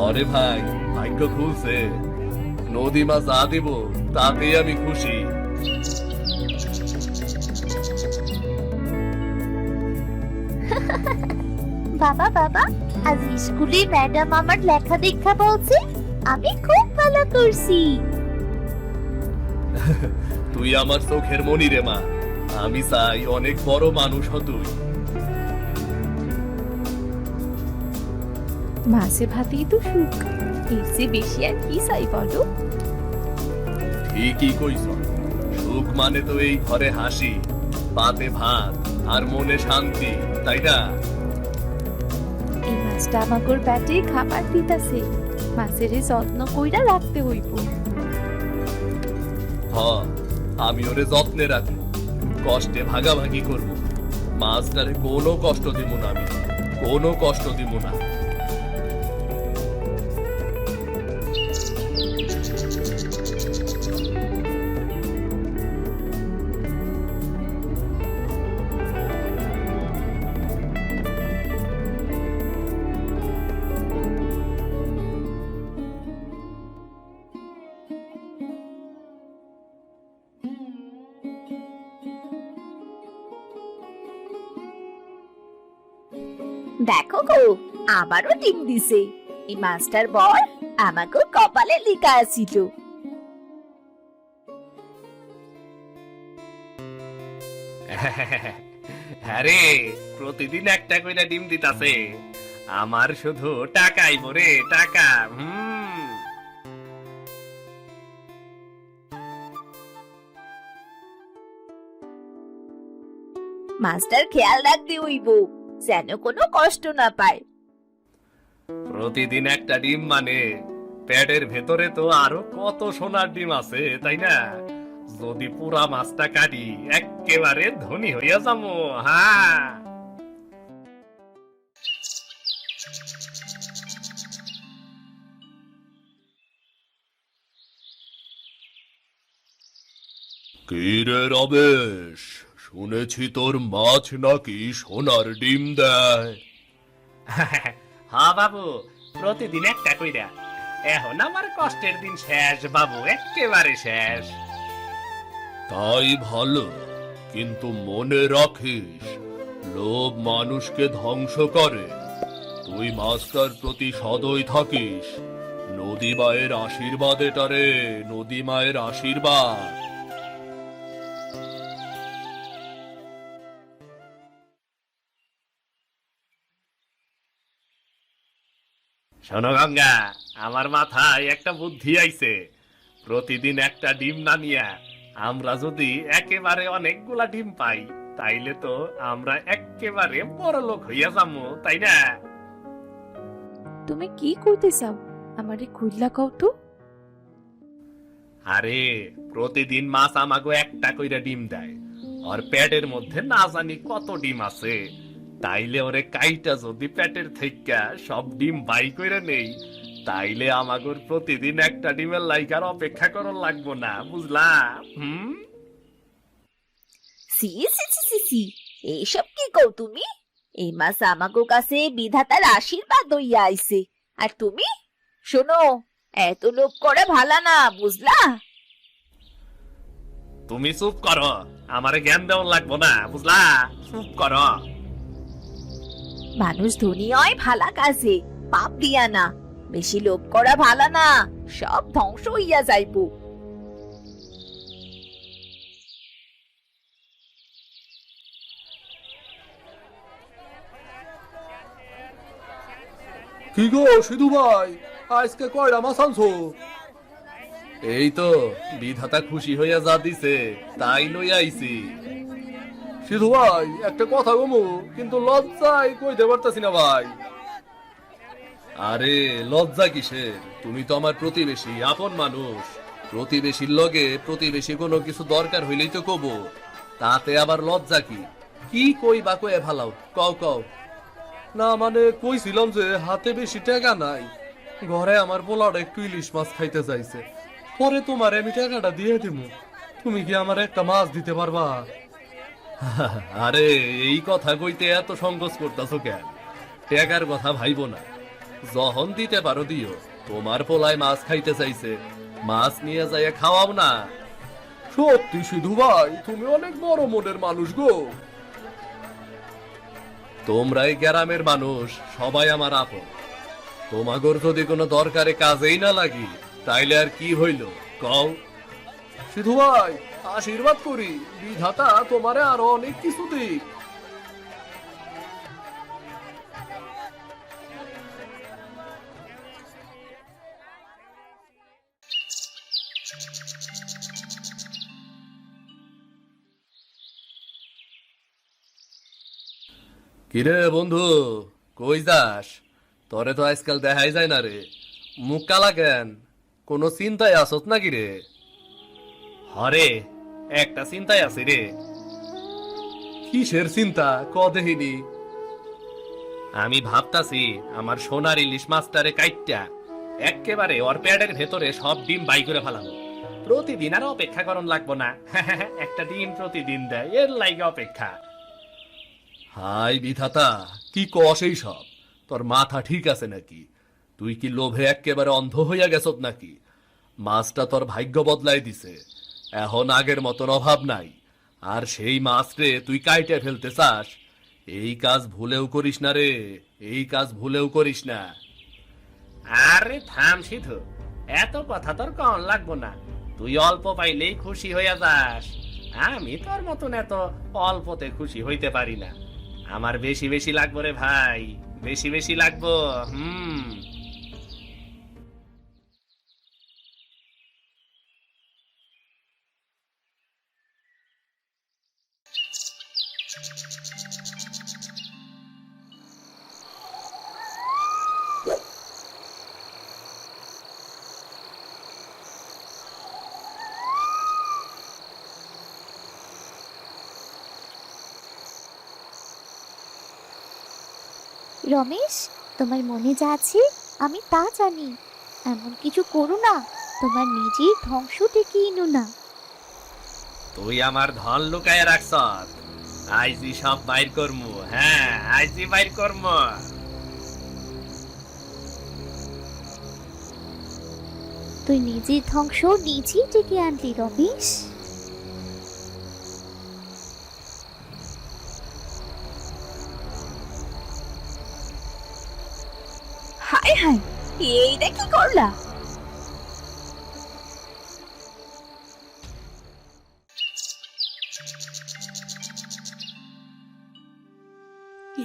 আরে ভাই, ভাগ্য খুলছে, নদী মাছ যা দিব তাতেই আমি খুশি। বাবা বাবা, আজ স্কুলে ম্যাডাম আমার লেখা দেখা বলছে আমি খুব ভালো করছি। তুই আমার চোখের মনি রে মা, আমি চাই অনেক বড় মানুষ হ তুই। মাছে ভাতেই তো সুখ, এর চেয়ে বেশি আর কি চাই বলো? ঠিকই কইছ, সুখ মানে তো এই ঘরে হাসি, পাতে ভাত আর মনে শান্তি, তাই না? এই মাছটা আমাগোর পেটে খাবার দিতাছে, মাছের যত্ন কইরা রাখতে হইব। হ, আমি ওরে যত্নে রাখবো, কষ্টে ভাগাভাগি করব, মাছটারে কোনো কষ্ট দিব না, আমি কোনো কষ্ট দিব না। দেখো গো, আবারও ডিম দিছে। এই মাস্টার বল আমাকে কপালে লিখা আছিল। আরে প্রতিদিন একটা কইরা ডিম দিতাছে, আমার শুধু টাকাই বরে টাকা। মাস্টার খেয়াল রাখতে হইব যেন কোনো কষ্ট না পায়। প্রতিদিন একটা ডিম মানে পেটের ভেতরে তো আরো কত সোনার ডিম আছে, তাই না? যদি পুরা মাছটা কাটি একেবারে ধনী হইয়া যাবো। হ্যাঁ, কি রে রমেশ, শুনেছি তোর মাছ নাকি সোনার ডিম দেয়। হ্যাঁ বাবু, প্রতিদিন একটা কইরা। এখন আমার কষ্টের দিন শেষ বাবু, একেবারে শেষ। তাই ভালো, কিন্তু মনে রাখিস, লোভ মানুষকে ধ্বংস করে। তুই মাছটার প্রতি সদয় থাকিস। নদী মায়ের আশীর্বাদ এটা রে, নদী মায়ের আশীর্বাদ। শোনো গঙ্গা, আমার মাথায় একটা বুদ্ধি আইছে। প্রতিদিন একটা ডিম না নিয়া আমরা যদি একেবারে অনেকগুলা ডিম পাই, তাইলে তো আমরা একেবারে বড় লোক হইয়া যাবো, তাই না? তুমি কি করতে চাও আমারে খুইলা কও তো। আরে প্রতিদিন মাছ আমাগো একটা কইরা ডিম দেয়, আর পেটের মধ্যে না জানি কত ডিম আছে। তাইলে ওরে কাইটা যদি পেটের থেকে সব ডিম বাই কইরা নেই, তাইলে আমাগোর প্রতিদিন একটা ডিমের লাইকার অপেক্ষা করার লাগবো না, বুঝলা? C C C C C, এইসব কি কও তুমি? এই মাস আমাগো কাছে বিধাতার আশীর্বাদ হইয়া আইছে, আর তুমি শোনো, এত লোভ করে ভালা না, বুঝলা? তুমি চুপ করো, আমারে জ্ঞান দেওয়ার লাগবো না, বুঝলা? চুপ করো। মানুষ ধনী হয় ভালা কাজে, পাপ দিয়া না। বেশি লোভ করা ভালা না, সব ধ্বংস হইয়া যাইবো। কি গো সিধু ভাই, আজকে কয়টা মাছ আনছো? এই তো বিধাতা খুশি হইয়া যা দিছে তাই লইয়া আইছি। সিধু ভাই, একটা কথা গমু, কিন্তু লজ্জায় কইতে পারতাছি না ভাই। আরে লজ্জা কিসের? তুমি তো আমার প্রতিবেশী, আপন মানুষ। প্রতিবেশীর লগে প্রতিবেশী কোনো কিছু দরকার হইলেই তো কব, তাতে আবার লজ্জা কি? কি কই বা কয়ে ভালাও, কও কও। না মানে কইছিলাম যে হাতে বেশি টাকা নাই, ঘরে আমার পোলাটা একটু ইলিশ মাছ খাইতে চাইছে, পরে তোমার আমি টাকাটা দিয়ে দিমু, তুমি কি আমার একটা মাছ দিতে পারবা? আরে এই কথা কইতে এত সংকোচ করতেছো কেন? টাকার কথা ভাইবো না, যখন দিতে পারো দিও। তোমার পোলায় মাছ খাইতে চাইছে, মাছ নিয়ে যাইয়া খাওয়াও না। সত্যি সিধু ভাই, তুমি অনেক বড় মনের মানুষ গো। তোমরাই গ্রামের মানুষ, সবাই আমার আপন। তোমাগর যদি কোনো দরকারে কাজেই না লাগি, তাইলে আর কি হইল কও? সিধু ভাই, আশীর্বাদ করি, বিধাতা তোমারে আরো অনেক কিছু দিক। কিরে বন্ধু, কই যাস? তরে তো আজকাল দেখাই যায় না রে, মুখ কালা কেন? কোনো চিন্তায় আসত নাকি রে? হরে, একটা চিন্তায় আছি রে। কিসের চিন্তা ক দেহিনি? আমি ভাবতাছি আমার সোনার ইলিশ মাছটারে কাইটটা একেবারে ওর পেটের ভেতরে সব ডিম বাই করে ফেলাবো। প্রতিদিন আর অপেক্ষা করন লাগবো না। একটা ডিম প্রতিদিন দেয়, এর লাইগা অপেক্ষা। হাই বিধাতা, কি কস এই সব? তোর মাথা ঠিক আছে নাকি? তুই কি লোভে একেবারে অন্ধ হইয়া গেছত নাকি? মাছটা তোর ভাগ্য বদলাই দিছে, এখন আগের মতন অভাব নাই, আর সেই মাছরে তুই কাইটে ফেলতে চাস? এই কাজ ভুলেও করিস না রে, এই কাজ ভুলেও করিস না। আরে থাম সিধু, এত কথা তোর কন লাগবো না। তুই অল্প পাইলেই খুশি হইয়া যাস, আমি তোর মতন এত অল্পতে খুশি হইতে পারি না। আমার বেশি বেশি লাগবো রে ভাই, বেশি বেশি লাগবো। রমেশ, তোমার মনে যা আছে আমি তা জানি। এমন কিছু করো না, তোমার নিজের ধ্বংস ডেকে এনো না। তুই আমার ধন লুকায় রাখছ, আইজি সব বাইর করমু। হ্যাঁ, আইজি বাইর করমু। তুই নিজের ধ্বংস নিজেই ডেকে আনলি রমেশ। হায় হায়, এইটা কি করলা?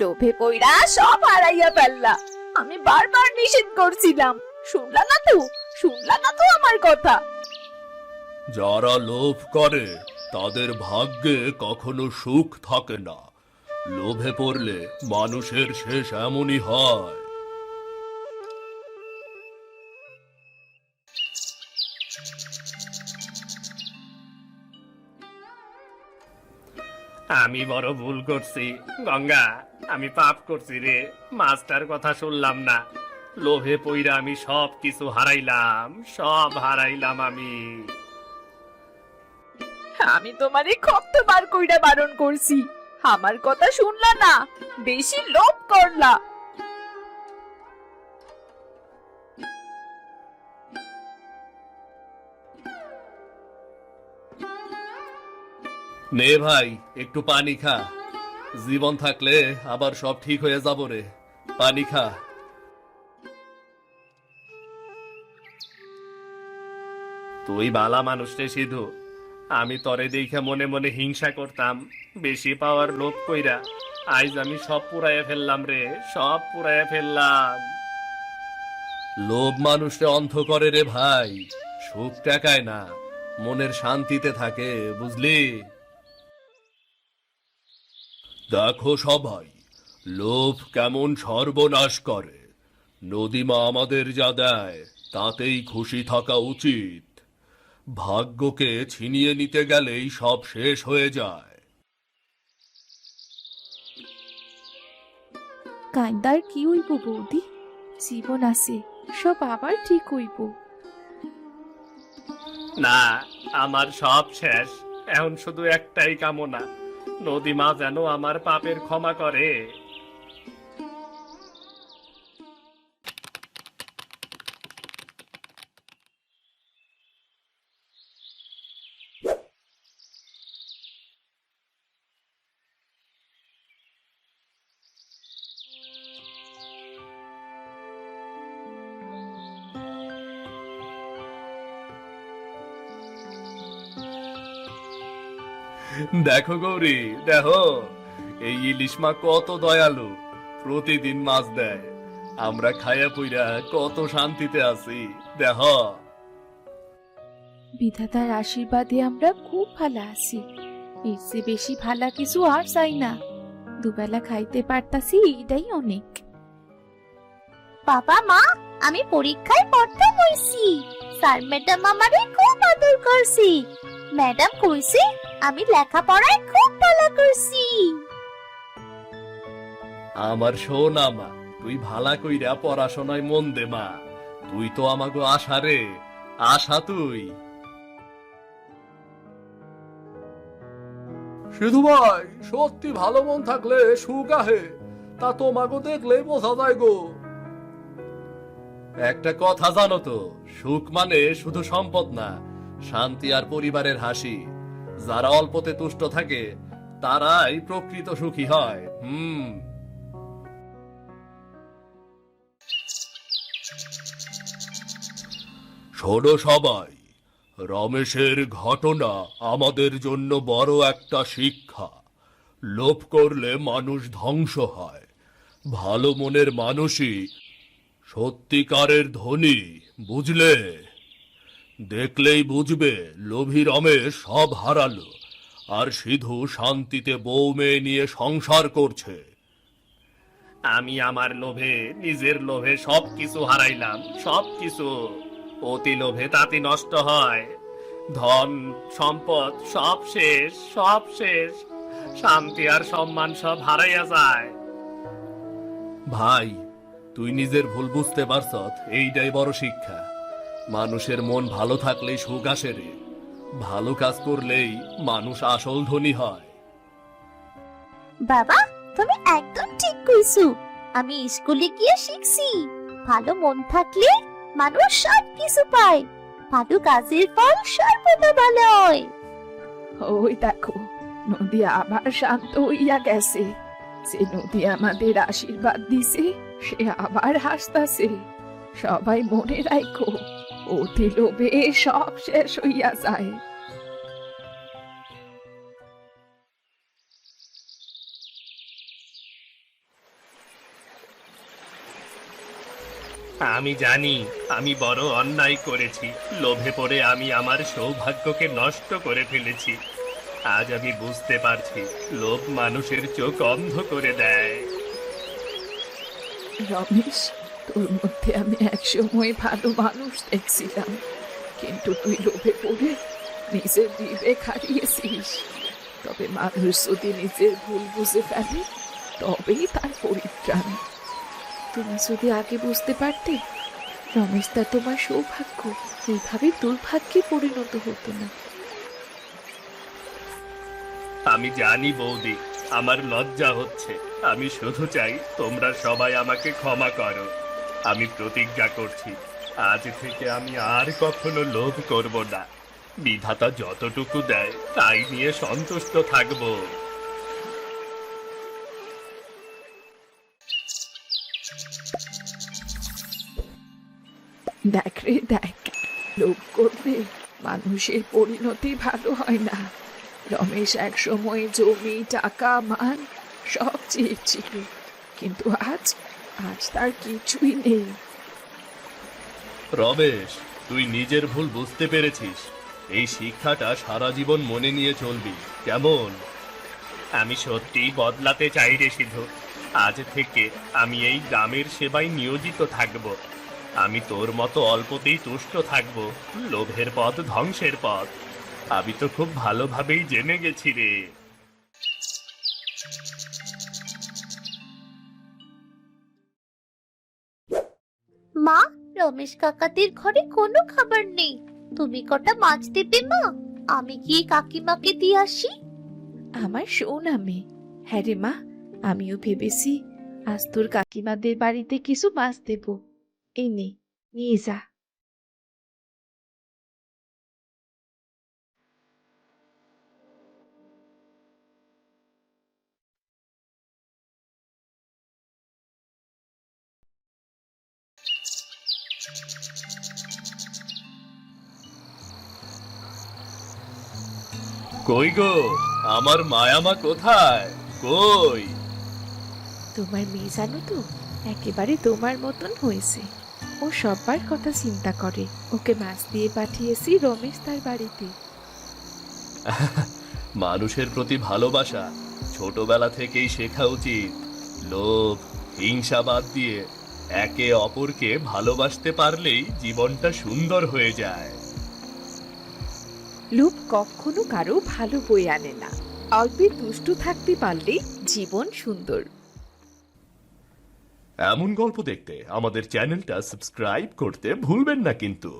লোভে পইরা সব হারাইয়া ফেললা। আমি বারবার নিষেধ করছিলাম, শুনলা না তো আমার কথা। যারা লোভ করে তাদের ভাগ্যে কখনো সুখ থাকে না। লোভে পড়লে মানুষের শেষ এমনই হয়। আমি বড় ভুল করছি গঙ্গা, আমি পাপ করছি রে। মাস্টার কথা শুনলাম না, লোভে পইরা আমি সব কিছু হারাইলাম, সব হারাইলাম আমি। আমি তোমারে কতবার কইরা বারণ করছি, আমার কথা শুনলা না, বেশি লোভ করলা। নে ভাই, একটু পানি খা। জীবন থাকলে আবার সব ঠিক হয়ে যাব রে। পানি খা। তুই বালা মানুষ রে সিধু, আমি তরে দেখে মনে মনে হিংসা করতাম, বেশি পাওয়ার লোভ কইরা আজ আমি সব পুরাইয়া ফেললাম রে, সব পুরাইয়া ফেললাম। লোভ মানুষকে অন্ধ করে রে ভাই, সুখ টাকায় না, মনের শান্তিতে থাকে, বুঝলি? দেখো সবাই, লোভ কেমন সর্বনাশ করে। নদীমা আমাদের যা দেয় তাতেই খুশি থাকা উচিত। ভাগ্যকে ছিনিয়ে নিতে গেলেই সব শেষ হয়ে যায়। কান্দার কি হইব বৌদি? জীবন আছে, সব আবার ঠিক হইব। না, আমার সব শেষ। এখন শুধু একটাই কামনা, নদীমা যেন আমার পাপের ক্ষমা করে। দেখো গৌরী, দেখো এই ইলিশ মা কত দয়ালু, প্রতিদিন মাছ দেয়। আমরা খায়া পইরা কত শান্তিতে আছি। দেখো, বিধাতার আশীর্বাদে আমরা খুব ভালো আছি। এর চেয়ে বেশি ভালো কিছু আর চাই না। দুবেলা খাইতে পারতাছি, এইটাই অনেক। বাবা মা, আমি পরীক্ষায় প্রথম হইছি। স্যার ম্যাডাম আমারে খুব আদর করছি। ম্যাডাম কইছে আমি লেখাপড়ায় খুব ভালো করছি। আমার সোনা মা, তুই ভালা কইরা পড়াশোনায় মন দে মা। তুই তো আমাগো আশা রে, আশা তুই। সিধু ভাই, সত্যি ভালো মন থাকলে সুখ আহে, তা তোমাগো দেখলেই বোঝা যায় গো। একটা কথা জানো তো, সুখ মানে শুধু সম্পদ না, শান্তি আর পরিবারের হাসি। যারা অল্পতে তুষ্ট থাকে তারাই প্রকৃত সুখী হয়। শোনো সবাই, রমেশের ঘটনা আমাদের জন্য বড় একটা শিক্ষা। লোভ করলে মানুষ ধ্বংস হয়। ভালো মনের মানুষই সত্যিকারের ধনী, বুঝলে? দেখলেই বুঝবে লোভী রমেশ সব হারালো, আর সিধু শান্তিতে বউ মেয়ে নিয়ে সংসার করছে। আমি আমার লোভে, নিজের লোভে সবকিছু হারাইলাম, সবকিছু। অতি লোভে তাতি নষ্ট হয়, ধন সম্পদ সব শেষ, সব শেষ। শান্তি আর সম্মান সব হারাইয়া যায়। ভাই, তুই নিজের ভুল বুঝতে পারছত, এইটাই বড় শিক্ষা। মানুষের মন ভালো থাকলেই সুখ আসে রে। ভালো কাজ করলেই মানুষ আসল ধনী হয়। বাবা, তুমি একদম ঠিক কইছো। আমি স্কুলে গিয়ে শিখছি, ভালো মন থাকলে মানুষ সব কিছু পায়। ভালো কাজের ফল সর্বদা ভালো হয়। ওই দেখো, নদী আবার শান্ত হইয়া গেছে। যে নদী আমাদের আশীর্বাদ দিছে সে আবার হাসতাছে। সবাই মনে রাখো, অতি লোভে সব শেষ হইয়া যায়। আমি জানি আমি বড় অন্যায় করেছি। লোভে পড়ে আমি আমার সৌভাগ্যকে নষ্ট করে ফেলেছি। আজ আমি বুঝতে পারছি, লোভ মানুষের চোখ অন্ধ করে দেয়। রমেশ, তোর মধ্যে আমি একসময় ভালো মানুষ দেখছিলাম, কিন্তু তুই লোভে পড়ে নিজের বিবেক হারিয়েছিস। তবে মানুষ যদি নিজের ভুল বুঝে ফেলে তবেই তার পরিত্রাণ। তুমি যদি আগে বুঝতে পারতে, রমেশ তা তোমার সৌভাগ্য এইভাবে দুর্ভাগ্যে পরিণত হতো না। আমি জানি বৌদি, আমার লজ্জা হচ্ছে। আমি শুধু চাই তোমরা সবাই আমাকে ক্ষমা করো। আমি প্রতিজ্ঞা করছি, আজ থেকে আমি আর কখনো লোভ করব না। বিধাতা যতটুকু দেয় তাই নিয়ে সন্তুষ্ট থাকবো। দেখ রে দেখ, লোভ করলে মানুষের পরিণতি ভালো হয় না। রমেশ এক সময় জমি, টাকা, মান সব চেয়েছিল, কিন্তু আজ আজ তার কিছুই নেই। রমেশ, তুই নিজের ভুল বুঝতে পেরেছিস। এই শিক্ষাটা সারা জীবন মনে নিয়ে চলবি, কেমন? আমি সত্যিই বদলাতে চাই রে সিধু। আজ থেকে আমি এই গ্রামের সেবায় নিয়োজিত থাকব। আমি তোর মতো অল্পতেই তুষ্ট থাকব। লোভের পথ ধ্বংসের পথ। আমি তো খুব ভালোভাবেই জেনে গেছি রে। মা, রমেশ কাকাদের ঘরে কোনো খাবার নেই। তুমি কটা মাছ দেবে মা? আমি গিয়ে কাকিমাকে দিয়ে আসি। আমার সোনা মেয়ে। হ্যাঁ রে মা, আমিও ভেবেছি আজ তোর কাকিমাদের বাড়িতে কিছু মাছ দেব। এই নে, নিয়ে যা। কই গো, আমার মায়ামা কোথায়? কই? তোমার মেয়ে জানো তো, একেবারে তোমার মতন হয়েছে। ও সবার কথা চিন্তা করে। ওকে মাছ দিয়ে পাঠিয়েছি রমেশ তার বাড়িতে। মানুষের প্রতি ভালোবাসা ছোটবেলা থেকেই শেখা উচিত। লোভ, হিংসা বাদ দিয়ে একে অপরকে ভালোবাসতে পারলেই জীবনটা সুন্দর হয়ে যায়। লোভ কখনো কারো ভালো বয়ে আনে না। অল্পে দুষ্টু থাকতে পারলেই জীবন সুন্দর। এমন গল্প দেখতে আমাদের চ্যানেলটা সাবস্ক্রাইব করতে ভুলবেন না কিন্তু।